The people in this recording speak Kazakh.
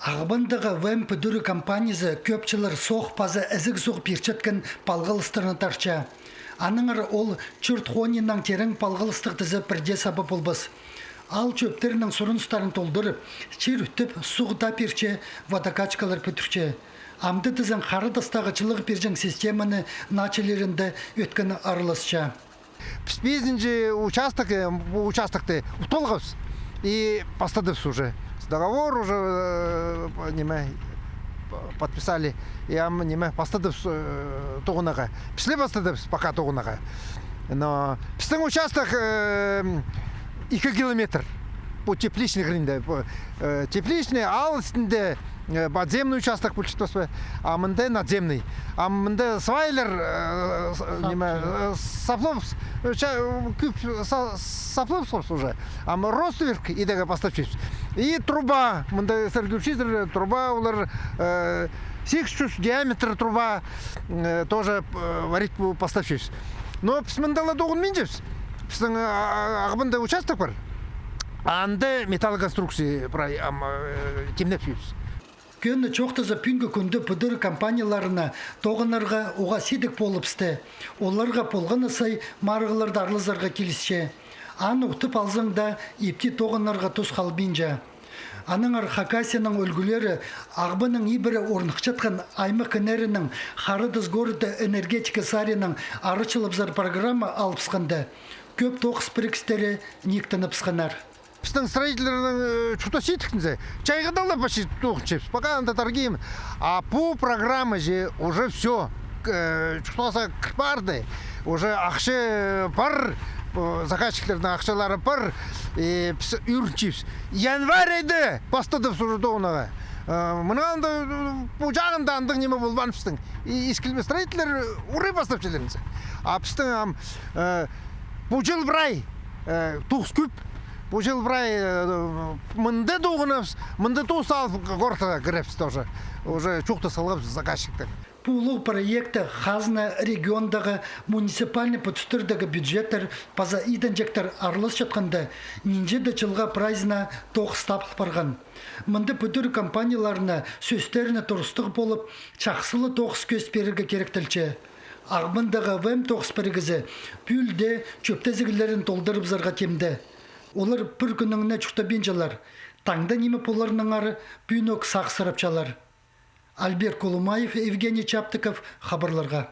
Ағбандағы ВМ пүдірі компаниясы көпчілер соқ пазы әзік соқ перчеткен палғылыстырны тарча. Аныңыр ол чүрт хониннан терің палғылыстық тізі бірде сабы болбыз. Ал чөптерінің сұрыныстарын толдырып, чер үттіп суғыта перче водокачкалар пүтірче. Амды тізін қарыдастағычылық перчен системаны началерінде өткені арылысча. Безінші участокты толғыз и постадывс уже. Договор уже подписали, и постадывс тоғынаға. Післе постадывс пока тоғынаға. Но пістің участок 2 километр по тепличный гринде. Тепличный, ал үстінде подземный участок получится, а мынде надземный. А мынде свайлер саплов уже. А мы ростверк и дага поставчись. И труба, мынде сергючизер, труба улар 6 диаметр труба тоже варить поставчись. Но писмендала доғын менжепс. Пістің ағыбында участок бар. Анды металлоконструкции темнеп сүйіпс. Көнні чоқтызы пүнгі күнді бүдір компанияларына тоғынарға оға седік болыпсты. Оларға болғаны сай марғыларды арлызарға келісше. Ан ұқтып алзыңда епті тоғынарға тұз қалбинжа. Аныңар Хакасияның өлгілері ағбының ебірі орнықчатқан аймық кінерінің Харыдыз города энергетика сарының арычылыпзар программа алыпсқанды. Көп тоқыс бірікістері нектініп сқанар. Біздің строительдердің что-то сетікінзе, чайға дала почти тоқчепс, пока анда торгим. А по программе же уже все, что-то барды, уже ақшы бар, заказчиклердің ақшалары бар, үрчепс. Январь еді, бастадып сұжы доғынаға. Мұнағында по жағында андың неме болбан пістің. Ескілме строительдер уры бастапчыларынсы. А пістің по жыл брай тоқс көп. По жыл брай мынды доғыныз, мынды тоқс алып ғортаға кірепсіз тоже. Уже чоқты салғапсыз заказчиктер. Пулу проекты хазна региондағы муниципальный подстырдығы бюджеттер паза иденжектер арылыс жатқанда нинжеді жылға прайзына тоқс тапқып барған. Мынды бүдір компанияларына сөстеріне тұрыстық болып, чақсылы тоқс көз берігі керектілче. Ағбындағы ВМ тоқс бірігізі пүлде чөптезігілерін толдырып зарға темді. Олар бір күніңіне чүхтабен жалар. Таңда немі поларының ары пүйнік сақсырап чалар. Альберт Колумаев, Евгений Чаптыков, хабарларға.